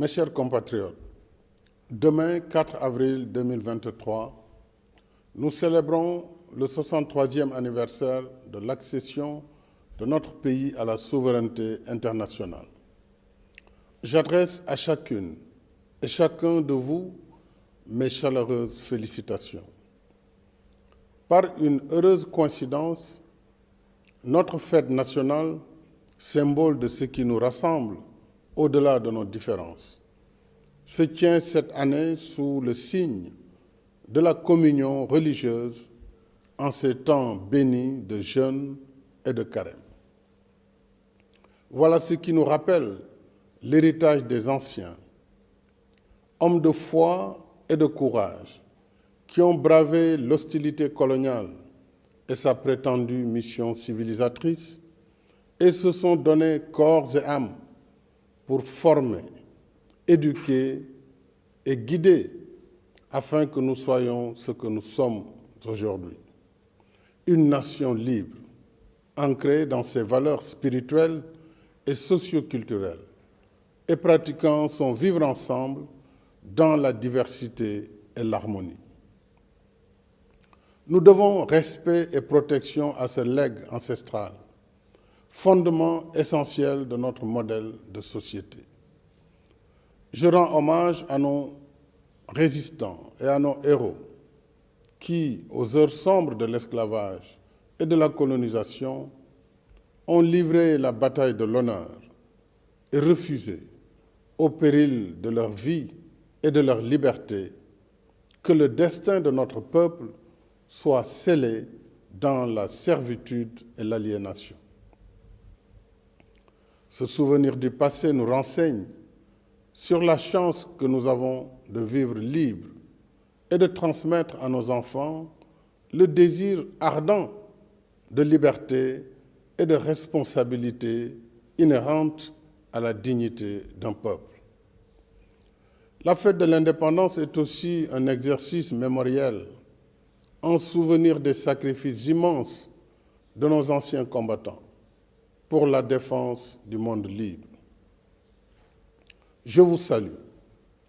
Mes chers compatriotes, demain, 4 avril 2023, nous célébrons le 63e anniversaire de l'accession de notre pays à la souveraineté internationale. J'adresse à chacune et chacun de vous mes chaleureuses félicitations. Par une heureuse coïncidence, notre fête nationale, symbole de ce qui nous rassemble au-delà de nos différences, se tient cette année sous le signe de la communion religieuse en ces temps bénis de jeûne et de carême. Voilà ce qui nous rappelle l'héritage des anciens, hommes de foi et de courage, qui ont bravé l'hostilité coloniale et sa prétendue mission civilisatrice et se sont donnés corps et âme pour former, éduquer et guider afin que nous soyons ce que nous sommes aujourd'hui. Une nation libre, ancrée dans ses valeurs spirituelles et socio-culturelles et pratiquant son vivre ensemble dans la diversité et l'harmonie. Nous devons respect et protection à ce legs ancestral, fondement essentiel de notre modèle de société. Je rends hommage à nos résistants et à nos héros qui, aux heures sombres de l'esclavage et de la colonisation, ont livré la bataille de l'honneur et refusé, au péril de leur vie et de leur liberté, que le destin de notre peuple soit scellé dans la servitude et l'aliénation. Ce souvenir du passé nous renseigne sur la chance que nous avons de vivre libres et de transmettre à nos enfants le désir ardent de liberté et de responsabilité inhérente à la dignité d'un peuple. La fête de l'indépendance est aussi un exercice mémoriel en souvenir des sacrifices immenses de nos anciens combattants pour la défense du monde libre. Je vous salue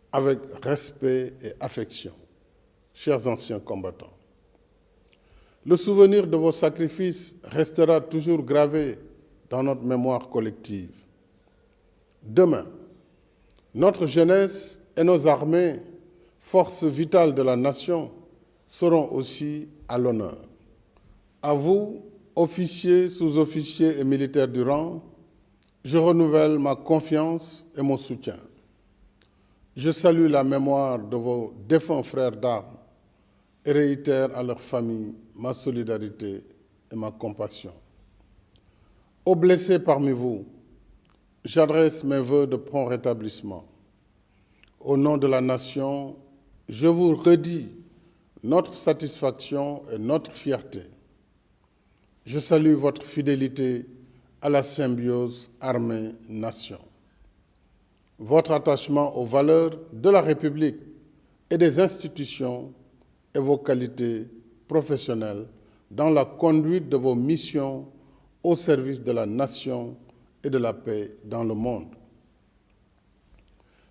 avec respect et affection, chers anciens combattants. Le souvenir de vos sacrifices restera toujours gravé dans notre mémoire collective. Demain, notre jeunesse et nos armées, forces vitales de la nation, seront aussi à l'honneur. À vous, officiers, sous-officiers et militaires du rang, je renouvelle ma confiance et mon soutien. Je salue la mémoire de vos défunts frères d'armes et réitère à leurs familles ma solidarité et ma compassion. Aux blessés parmi vous, j'adresse mes vœux de prompt rétablissement. Au nom de la nation, je vous redis notre satisfaction et notre fierté. Je salue votre fidélité à la symbiose armée-nation. Votre attachement aux valeurs de la République et des institutions et vos qualités professionnelles dans la conduite de vos missions au service de la nation et de la paix dans le monde.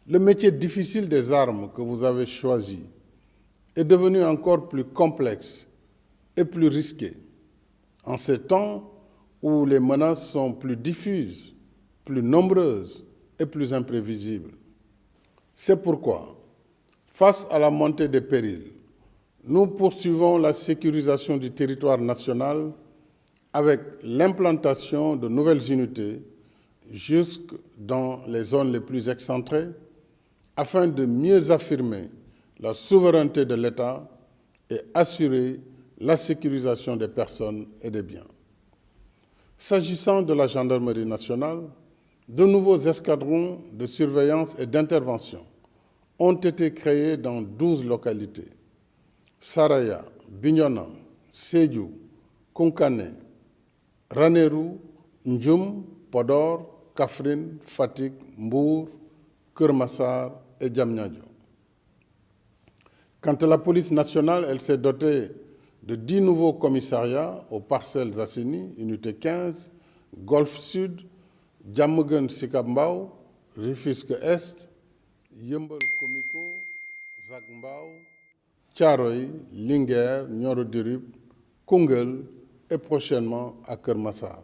Le métier difficile des armes que vous avez choisi est devenu encore plus complexe et plus risqué en ces temps où les menaces sont plus diffuses, plus nombreuses et plus imprévisibles. C'est pourquoi, face à la montée des périls, nous poursuivons la sécurisation du territoire national avec l'implantation de nouvelles unités jusque dans les zones les plus excentrées afin de mieux affirmer la souveraineté de l'État et assurer la sécurisation des personnes et des biens. S'agissant de la gendarmerie nationale, de nouveaux escadrons de surveillance et d'intervention ont été créés dans 12 localités. Saraya, Bignona, Sédhiou, Koungheul, Ranérou, Ndioum, Podor, Kaffrine, Fatick, Mbour, Keur Massar et Diamniadio. Quant à la police nationale, elle s'est dotée de 10 nouveaux commissariats aux Parcelles Assainies, Unité 15, Golfe Sud, Diamaguène Sicap Mbao, Rufisque Est, Yeumbeul Comico, Zac Mbao, Thiaroye, Linguère, Nioro du Rip, Koungheul et prochainement à Keur Massar.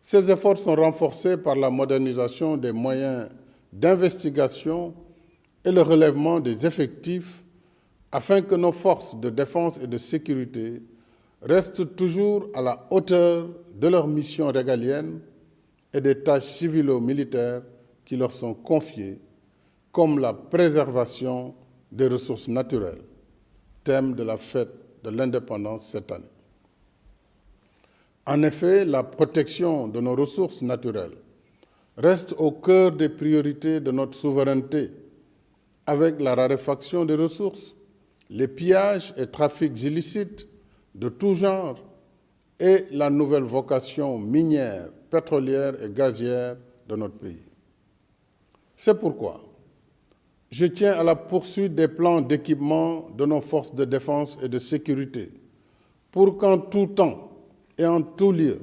Ces efforts sont renforcés par la modernisation des moyens d'investigation et le relèvement des effectifs afin que nos forces de défense et de sécurité restent toujours à la hauteur de leurs missions régaliennes et des tâches civilo-militaires qui leur sont confiées, comme la préservation des ressources naturelles, thème de la fête de l'indépendance cette année. En effet, la protection de nos ressources naturelles reste au cœur des priorités de notre souveraineté, avec la raréfaction des ressources, les pillages et trafics illicites de tout genre et la nouvelle vocation minière, pétrolière et gazière de notre pays. C'est pourquoi je tiens à la poursuite des plans d'équipement de nos forces de défense et de sécurité pour qu'en tout temps et en tout lieu,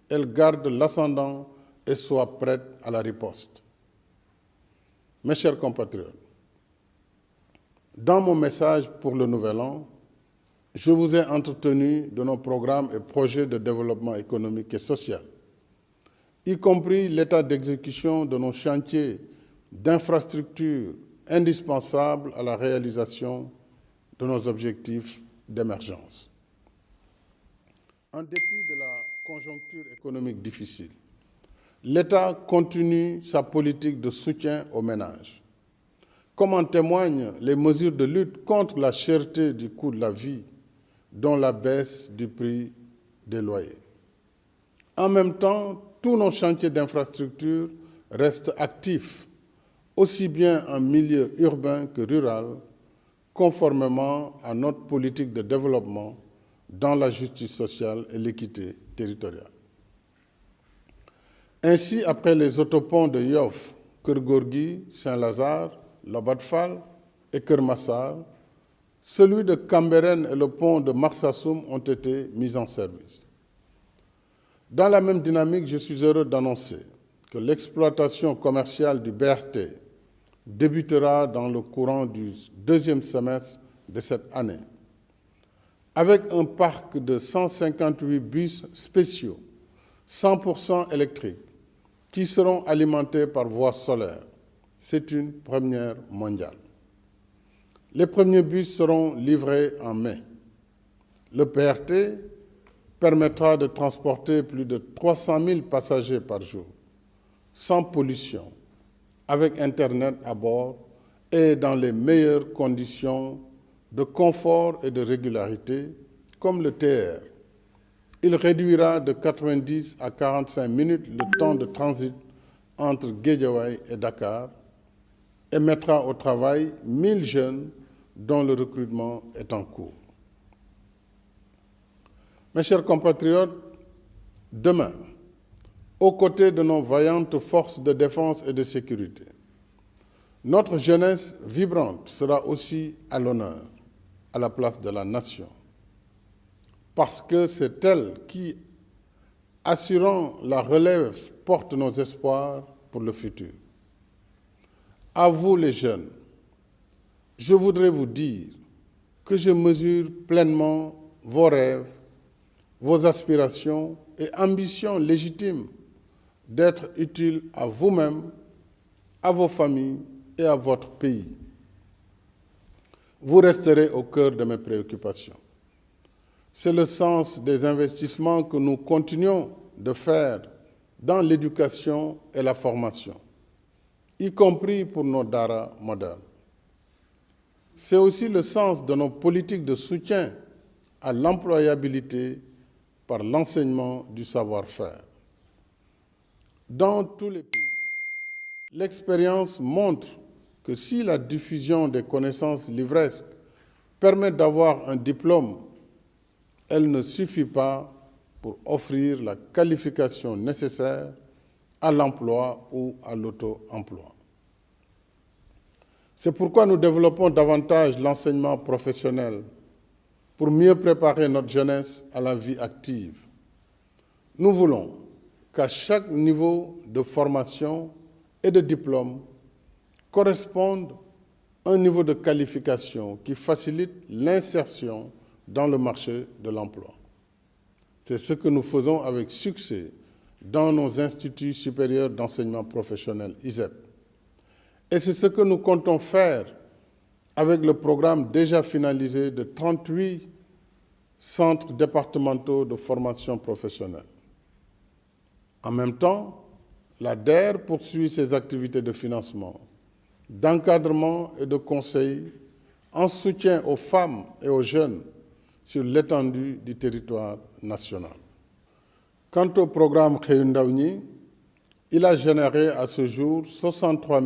elles gardent l'ascendant et soient prêtes à la riposte. Mes chers compatriotes, dans mon message pour le Nouvel An, je vous ai entretenu de nos programmes et projets de développement économique et social, y compris l'état d'exécution de nos chantiers d'infrastructures indispensables à la réalisation de nos objectifs d'émergence. En dépit de la conjoncture économique difficile, l'État continue sa politique de soutien aux ménages, comme en témoignent les mesures de lutte contre la cherté du coût de la vie, dont la baisse du prix des loyers. En même temps, tous nos chantiers d'infrastructure restent actifs, aussi bien en milieu urbain que rural, conformément à notre politique de développement dans la justice sociale et l'équité territoriale. Ainsi, après les autoponts de Yoff, Keur Gorgui, Saint-Lazare, Lobat Fall et Keur Massar, celui de Cambérène et le pont de Marsassoum ont été mis en service. Dans la même dynamique, je suis heureux d'annoncer que l'exploitation commerciale du BRT débutera dans le courant du deuxième semestre de cette année, avec un parc de 158 bus spéciaux, 100% électriques, qui seront alimentés par voie solaire. C'est une première mondiale. Les premiers bus seront livrés en mai. Le BRT permettra de transporter plus de 300 000 passagers par jour, sans pollution, avec Internet à bord et dans les meilleures conditions de confort et de régularité, comme le TER. Il réduira de 90 à 45 minutes le temps de transit entre Guédiawaye et Dakar et mettra au travail 1000 jeunes dont le recrutement est en cours. Mes chers compatriotes, demain, aux côtés de nos vaillantes forces de défense et de sécurité, notre jeunesse vibrante sera aussi à l'honneur, à la place de la nation, parce que c'est elle qui, assurant la relève, porte nos espoirs pour le futur. À vous les jeunes, je voudrais vous dire que je mesure pleinement vos rêves, vos aspirations et ambitions légitimes d'être utiles à vous-même, à vos familles et à votre pays. Vous resterez au cœur de mes préoccupations. C'est le sens des investissements que nous continuons de faire dans l'éducation et la formation, y compris pour nos daara modernes. C'est aussi le sens de nos politiques de soutien à l'employabilité par l'enseignement du savoir-faire. Dans tous les pays, l'expérience montre que si la diffusion des connaissances livresques permet d'avoir un diplôme, elle ne suffit pas pour offrir la qualification nécessaire à l'emploi ou à l'auto-emploi. C'est pourquoi nous développons davantage l'enseignement professionnel pour mieux préparer notre jeunesse à la vie active. Nous voulons qu'à chaque niveau de formation et de diplôme, correspondent à un niveau de qualification qui facilite l'insertion dans le marché de l'emploi. C'est ce que nous faisons avec succès dans nos instituts supérieurs d'enseignement professionnel, ISEP. Et c'est ce que nous comptons faire avec le programme déjà finalisé de 38 centres départementaux de formation professionnelle. En même temps, la DER poursuit ses activités de financement, d'encadrement et de conseil en soutien aux femmes et aux jeunes sur l'étendue du territoire national. Quant au programme Xëyu Ndaw ñi, il a généré à ce jour 63